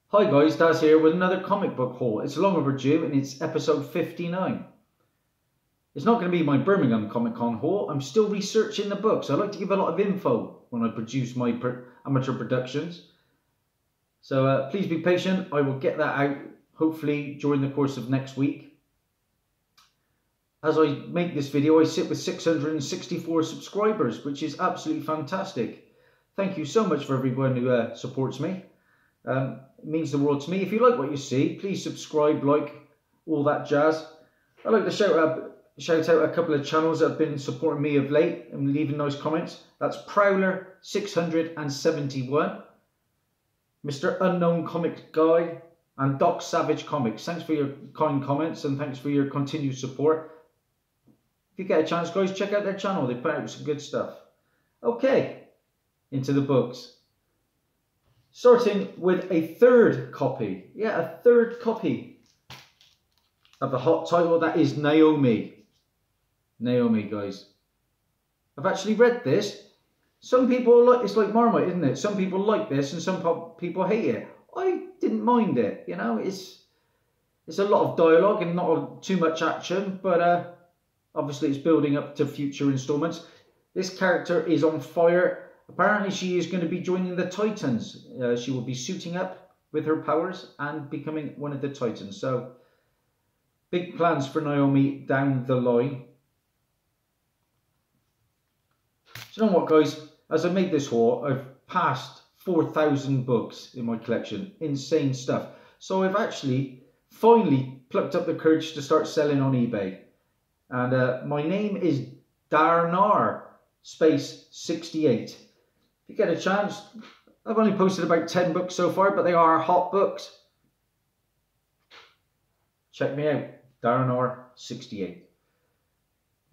Hi guys, Daz here with another comic book haul. It's long overdue and it's episode 59. It's not going to be my Birmingham Comic Con haul. I'm still researching the books. I like to give a lot of info when I produce my amateur productions. So please be patient. I will get that out hopefully during the course of next week. As I make this video, I sit with 664 subscribers, which is absolutely fantastic. Thank you so much for everyone who supports me. It means the world to me. If you like what you see, please subscribe, like, all that jazz. I'd like to shout out a couple of channels that have been supporting me of late and leaving nice comments. That's Prowler 671, Mr. Unknown Comic Guy, and Doc Savage Comics. Thanks for your kind comments and thanks for your continued support. If you get a chance, guys, check out their channel. They put out some good stuff. Okay, into the books. Starting with a third copy. Yeah, a third copy of the hot title. That is Naomi. Naomi, guys. I've actually read this. Some people like, it's like Marmite, isn't it? Some people like this and some people hate it. I didn't mind it, you know. It's a lot of dialogue and not too much action, but obviously it's building up to future installments. This character is on fire. Apparently she is going to be joining the Titans. She will be suiting up with her powers and becoming one of the Titans. So, big plans for Naomi down the line. Do you know what, guys? As I made this haul, I've passed 4,000 books in my collection. Insane stuff. So I've actually finally plucked up the courage to start selling on eBay. And my name is Darnar space 68. If you get a chance, I've only posted about 10 books so far, but they are hot books. Check me out, Darnar 68.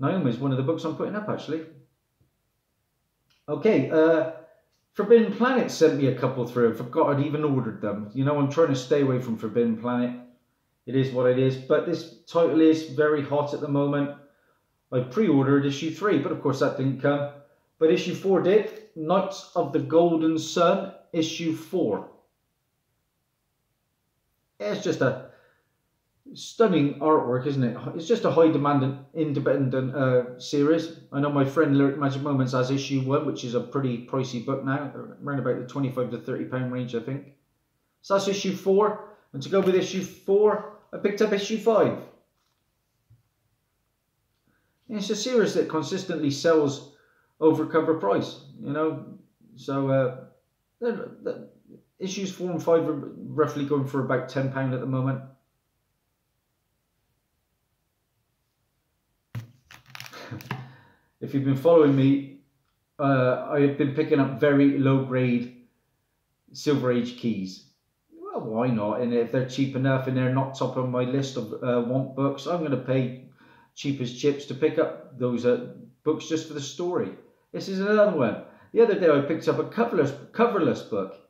Naomi is one of the books I'm putting up, actually. Okay, Forbidden Planet sent me a couple through. I forgot I'd even ordered them. You know, I'm trying to stay away from Forbidden Planet. It is what it is, but this title is very hot at the moment. I pre-ordered issue 3, but of course that didn't come. But issue 4 did. Knights of the Golden Sun, issue 4. It's just a stunning artwork, isn't it? It's just a high demand independent series. I know my friend Lyric Magic Moments has issue 1, which is a pretty pricey book now, around about the £25 to £30 range, I think. So that's issue 4. And to go with issue 4, I picked up issue 5. And it's a series that consistently sells over cover price, you know. So the issues 4 and 5 are roughly going for about £10 at the moment. If you've been following me, I've been picking up very low grade Silver Age keys. Well, why not? And if they're cheap enough and they're not top on my list of want books, I'm going to pay cheap as chips to pick up those books just for the story. This is another one. The other day I picked up a coverless book.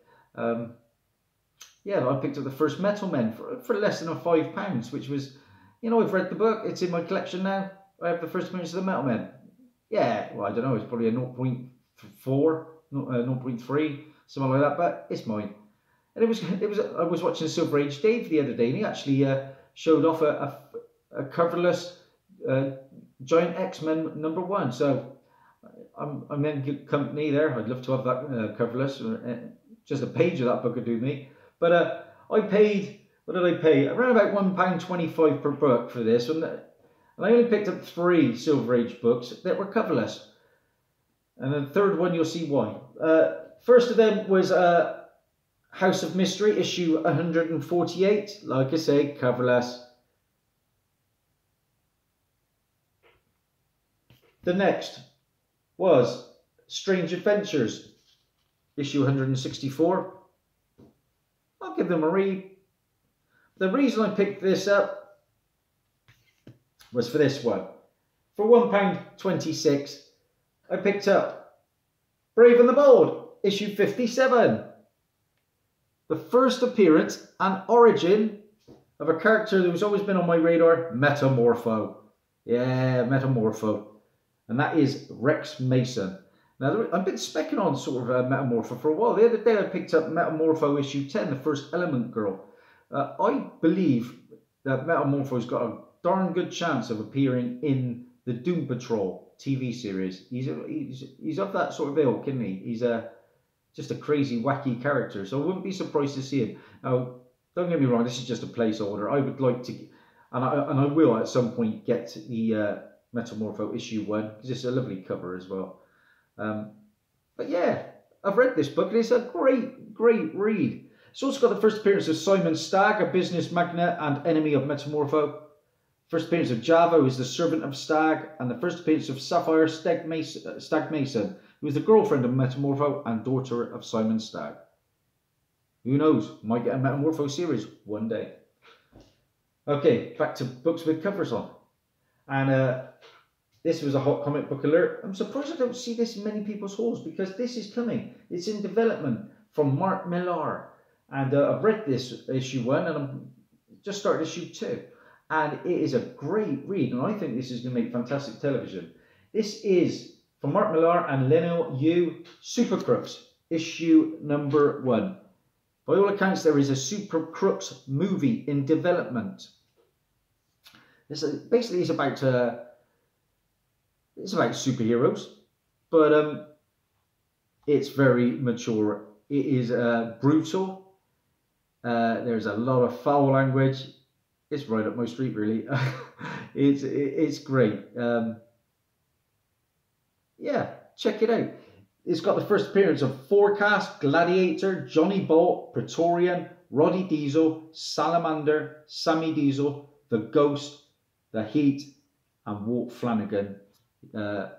Yeah, I picked up the first Metal Men for less than £5, which was, you know, I've read the book. It's in my collection now. I have the first appearance of the Metal Men. Yeah, well, I don't know. It's probably a 0.4, 0.3, something like that. But it's mine. And I was watching Silver Age Dave the other day, and he actually showed off a coverless Giant X-Men #1. So I'm in good company there. I'd love to have that coverless. Just a page of that book would do me. But I paid, what did I pay? Around about £1.25 per book for this. And I only picked up 3 Silver Age books that were coverless. And the third one, you'll see why. First of them was House of Mystery, issue 148. Like I say, coverless. The next was Strange Adventures, issue 164. I'll give them a read. The reason I picked this up was for this one. For £1.26, I picked up Brave and the Bold, issue 57. The first appearance and origin of a character who's always been on my radar, Metamorpho. Yeah, Metamorpho. And that is Rex Mason. Now, I've been specking on sort of Metamorpho for a while. The other day I picked up Metamorpho issue 10, the first Element Girl. I believe that Metamorpho's got a darn good chance of appearing in the Doom Patrol TV series. He's of that sort of ilk, isn't he? He's just a crazy, wacky character. So I wouldn't be surprised to see him. Now, don't get me wrong, this is just a placeholder. I would like to, and I will at some point get the Metamorpho issue 1, because it's a lovely cover as well. But yeah, I've read this book and it's a great, great read. It's also got the first appearance of Simon Stagg, a business magnate and enemy of Metamorpho. First appearance of Java, who is the servant of Stagg, and the first appearance of Sapphire Stagg Mason, who is the girlfriend of Metamorpho and daughter of Simon Stagg. Who knows, might get a Metamorpho series one day. Okay, back to books with covers on. And this was a hot comic book alert. I'm surprised I don't see this in many people's halls, because this is coming. It's in development from Mark Millar. And I've read this issue 1 and I'm just started issue 2. And it is a great read, and I think this is going to make fantastic television. This is from Mark Millar and Leno Yu, Super Crooks, issue number 1. By all accounts, there is a Super Crooks movie in development. Basically, it's about superheroes, but it's very mature. It is brutal. There's a lot of foul language. It's right up my street, really. It's great. Yeah, check it out. It's got the first appearance of Forecast, Gladiator, Johnny Bolt, Praetorian, Roddy Diesel, Salamander, Sammy Diesel, The Ghost, The Heat, and Walt Flanagan in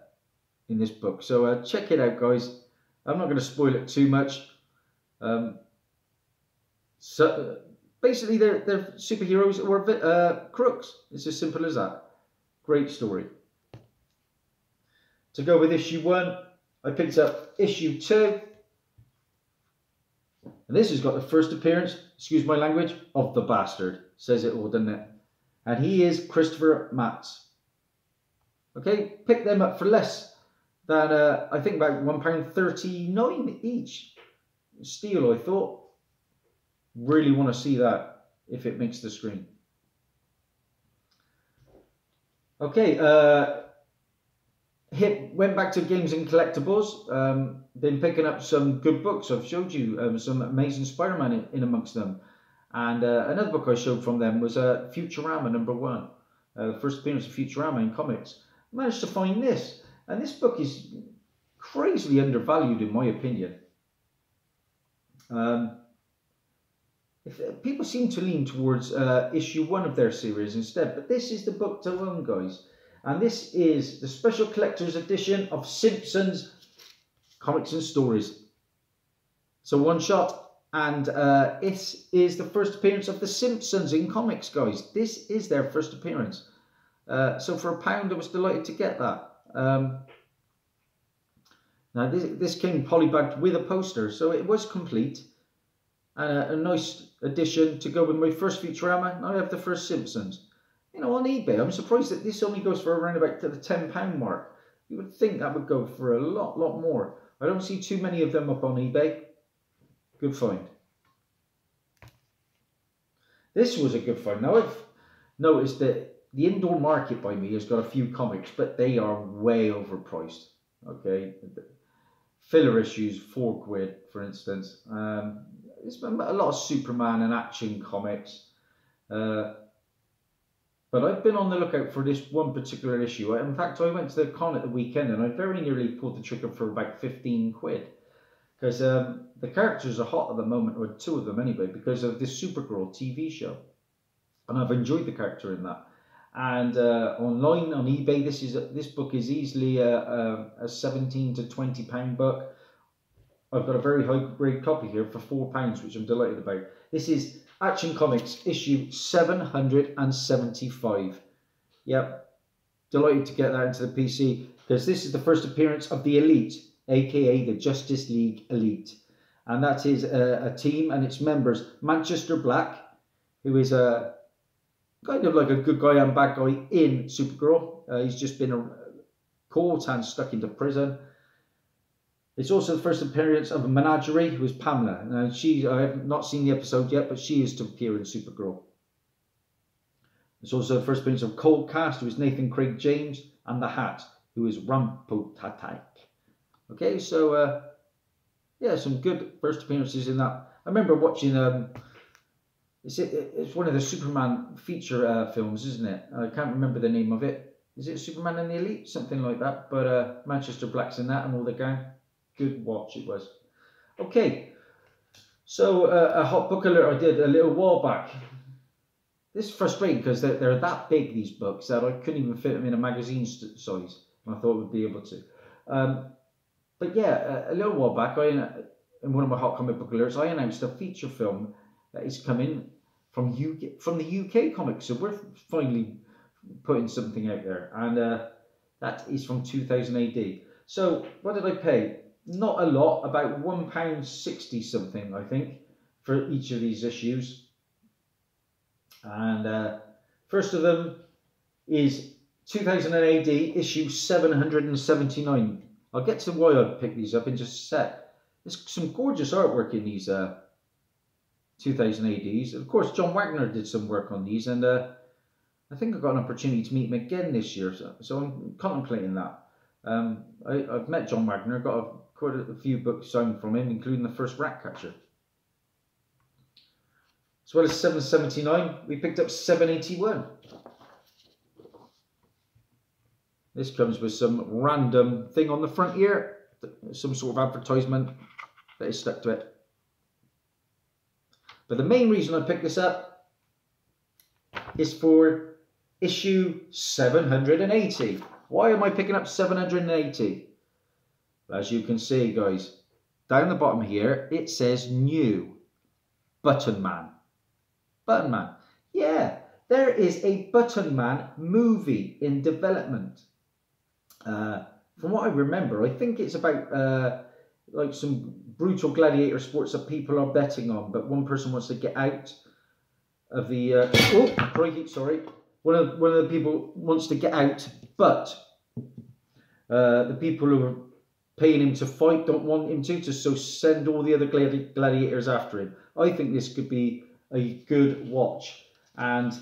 this book. So check it out, guys. I'm not going to spoil it too much. So basically, they're superheroes or crooks. It's as simple as that. Great story. To go with issue 1, I picked up issue 2. And this has got the first appearance, excuse my language, of the bastard. Says it all, doesn't it? And he is Christopher Matz. Okay, pick them up for less than, I think about £1.39 each. Steal, I thought. Really want to see that if it makes the screen. Okay, went back to Games and Collectibles. Been picking up some good books. I've showed you some Amazing Spider-Man in amongst them. And another book I showed from them was Futurama #1. The first appearance of Futurama in comics. I managed to find this. And this book is crazily undervalued in my opinion. People seem to lean towards issue 1 of their series instead. But this is the book to own, guys. And this is the special collector's edition of Simpsons Comics and Stories. So one shot, and it is the first appearance of the Simpsons in comics, guys. This is their first appearance. So for £1, I was delighted to get that. Now this came polybagged with a poster, so it was complete. And a nice addition to go with my first Futurama. Now I have the first Simpsons. You know, on eBay, I'm surprised that this only goes for around about to the £10 mark. You would think that would go for a lot more. I don't see too many of them up on eBay. Good find. This was a good find. Now I've noticed that the indoor market by me has got a few comics, but they are way overpriced. Okay, filler issues, £4, for instance. It's been a lot of Superman and action comics. But I've been on the lookout for this one particular issue. In fact, I went to the con at the weekend and I very nearly pulled the trigger for about £15. Because the characters are hot at the moment, or 2 of them anyway, because of this Supergirl TV show. And I've enjoyed the character in that. And online, on eBay, this book is easily a £17 to £20 book. I've got a very high grade copy here for £4, which I'm delighted about. This is Action Comics issue 775. Yep, delighted to get that into the PC, because this is the first appearance of the Elite, aka the Justice League Elite. And that is a team and its members. Manchester Black, who is a kind of like a good guy and bad guy in Supergirl. He's just been caught and stuck into prison. It's also the first appearance of a menagerie, who is Pamela. And I have not seen the episode yet, but she is to appear in Supergirl. It's also the first appearance of Cold Cast, who is Nathan Craig James, and the Hat, who is Rampotatak. Okay, so yeah, some good first appearances in that. I remember watching it's one of the Superman feature films, isn't it? I can't remember the name of it. Is it Superman and the Elite? Something like that. But Manchester Black's in that and all the gang. Good watch it was. Okay, so a hot book alert I did a little while back. This is frustrating because they're that big, these books, that I couldn't even fit them in a magazine size. And I thought we'd be able to. But yeah, a little while back, in one of my hot comic book alerts, I announced a feature film that is coming from the UK comics. So we're finally putting something out there, and that is from 2000 AD. So what did I pay? Not a lot, about £1.60 something, I think, for each of these issues. And first of them is 2000 AD, issue 779. I'll get to why I picked these up in just a sec. There's some gorgeous artwork in these 2000 ADs. Of course, John Wagner did some work on these, and I think I got an opportunity to meet him again this year, so I'm contemplating that. I've met John Wagner, got quite a few books signed from him, including the first Ratcatcher. As well as 779, we picked up 781. This comes with some random thing on the front here, some sort of advertisement that is stuck to it. But the main reason I picked this up is for issue 780. Why am I picking up 780? As you can see, guys, down the bottom here, it says new Button Man. Button Man. Yeah, there is a Button Man movie in development. From what I remember, I think it's about like some brutal gladiator sports that people are betting on, but one person wants to get out of the oh crikey, sorry, one of the people wants to get out, but the people who are paying him to fight don't want him to so send all the other gladiators after him. I think this could be a good watch, and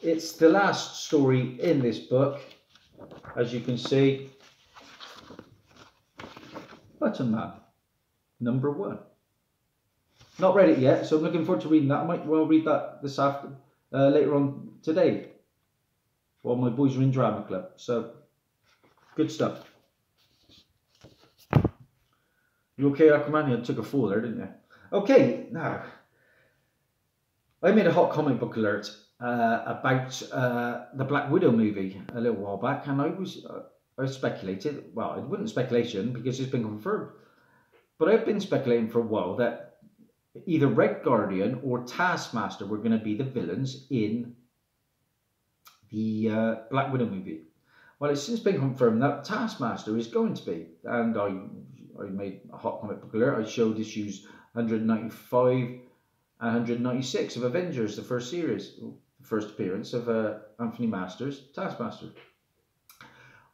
it's the last story in this book. As you can see, Button Man, number 1. Not read it yet, so I'm looking forward to reading that. I might well read that this later on today, while my boys are in drama club. So, good stuff. You okay, Aquaman? You took a fall there, didn't you? Okay, now, I made a hot comic book alert about the Black Widow movie a little while back, and I speculated, well, it wasn't speculation because it's been confirmed, but I've been speculating for a while that either Red Guardian or Taskmaster were going to be the villains in the Black Widow movie. Well, it's since been confirmed that Taskmaster is going to be, and I made a hot comic book alert. I showed issues 195 and 196 of Avengers, the first series, the first appearance of Anthony Masters, Taskmaster.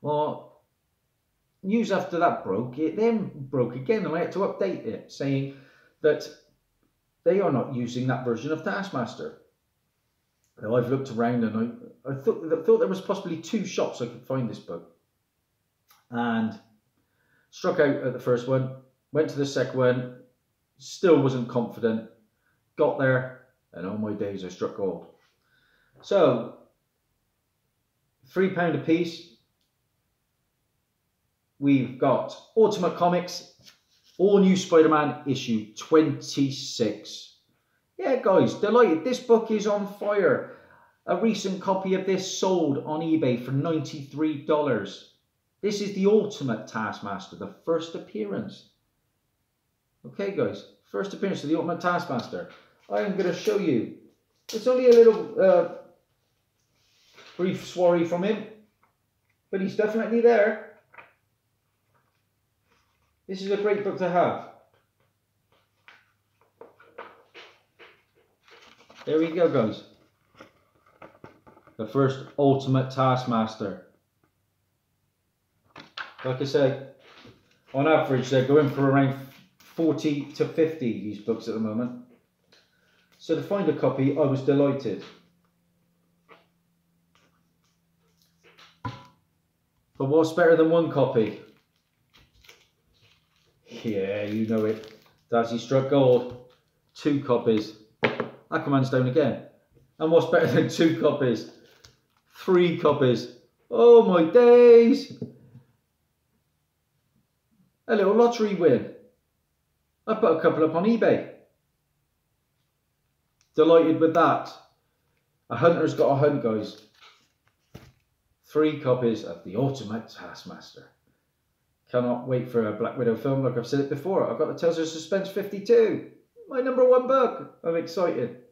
Well, news after that broke, it then broke again, and I had to update it, saying that they are not using that version of Taskmaster. Now, I've looked around, and I thought there was possibly 2 shops I could find this book, and struck out at the first one, went to the second one, still wasn't confident, got there, and oh my days, I struck gold. So, £3 a piece. We've got Ultimate Comics, All New Spider-Man issue 26. Yeah, guys, delighted. This book is on fire. A recent copy of this sold on eBay for $93. This is the Ultimate Taskmaster, the first appearance. Okay, guys, first appearance of the Ultimate Taskmaster. I am going to show you. It's only a little brief soiree from him, but he's definitely there. This is a great book to have. There we go, guys. The first Ultimate Taskmaster. Like I say, On average, they're going for around 40 to 50, these books at the moment. So to find a copy, I was delighted. But what's better than one copy? Yeah, you know it. Dazzie struck gold. 2 copies. Aquaman's down again. And what's better than 2 copies? 3 copies. Oh my days! A little lottery win. I put a couple up on eBay. Delighted with that. A hunter's got a hunt, guys. 3 copies of The Ultimate Taskmaster. Cannot wait for a Black Widow film, like I've said it before. I've got the Tales of Suspense 52. My #1 book. I'm excited.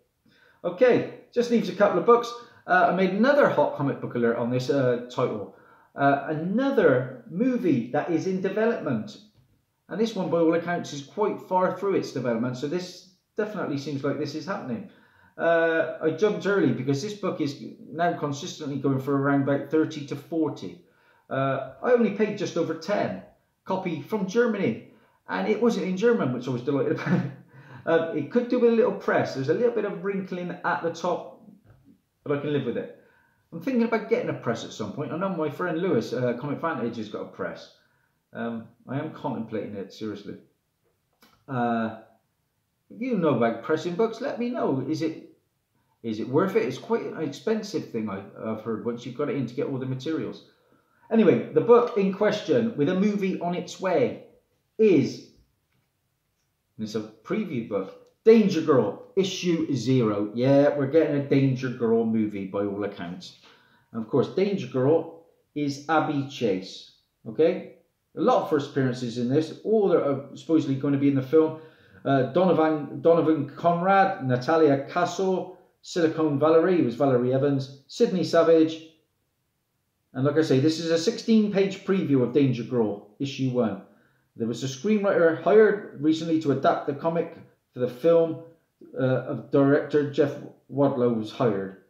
Okay, just leaves a couple of books. I made another hot comic book alert on this title. Another movie that is in development. And this one, by all accounts, is quite far through its development. So this definitely seems like this is happening. I jumped early because this book is now consistently going for around about 30 to 40. I only paid just over 10. Copy from Germany. And it wasn't in German, which I was delighted about. It could do with a little press. There's a little bit of wrinkling at the top, but I can live with it. I'm thinking about getting a press at some point. I know my friend Lewis, Comic Vantage, has got a press. I am contemplating it, seriously. If you know about pressing books, let me know. Is it worth it? It's quite an expensive thing, I've heard, once you've got it in to get all the materials. Anyway, the book in question, with a movie on its way, is, and it's a preview book, Danger Girl, issue 0. Yeah, we're getting a Danger Girl movie by all accounts. And of course, Danger Girl is Abby Chase. Okay? A lot of first appearances in this. All are supposedly going to be in the film. Donovan Conrad, Natalia Castle, Silicone Valerie, was Valerie Evans, Sydney Savage. And like I say, this is a 16-page preview of Danger Girl, issue 1. There was a screenwriter hired recently to adapt the comic for the film. Of director Jeff Wadlow was hired.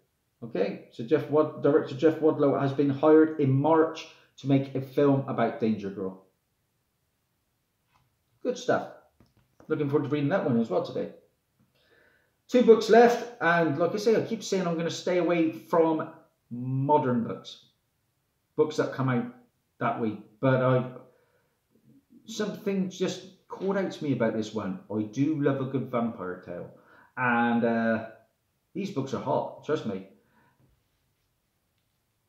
Okay, so director Jeff Wadlow has been hired in March to make a film about Danger Girl. Good stuff. Looking forward to reading that one as well today. 2 books left, and like I say, I keep saying I'm going to stay away from modern books. Books that come out that week. But something just called out to me about this one. I do love a good vampire tale. And these books are hot, trust me.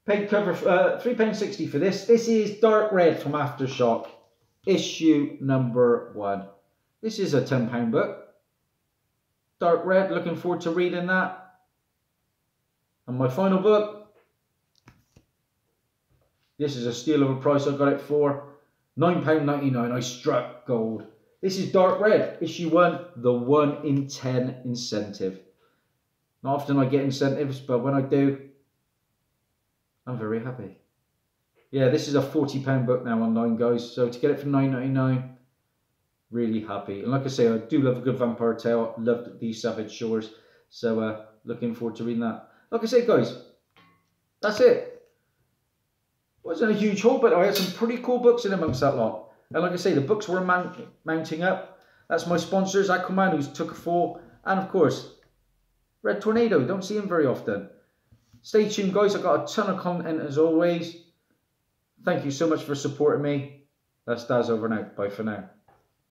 Paid cover, £3.60 for this. This is Dark Red from Aftershock, issue #1. This is a £10 book. Dark Red, looking forward to reading that. And my final book, this is a steal of a price. I got it for £9.99. I struck gold. This is Dark Red, issue 1, the 1 in 10 incentive. Not often I get incentives, but when I do, I'm very happy. Yeah, this is a £40 book now online, guys. So to get it for £9.99, really happy. And like I say, I do love a good vampire tale. Loved These Savage Shores. So looking forward to reading that. Like I say, guys, that's it. Wasn't a huge haul, but I had some pretty cool books in amongst that lot. And like I say, the books were mounting up. That's my sponsors, Aquaman, who's took a fall. And of course, Red Tornado. Don't see him very often. Stay tuned, guys. I've got a ton of content as always. Thank you so much for supporting me. That's Daz over and out. Bye for now.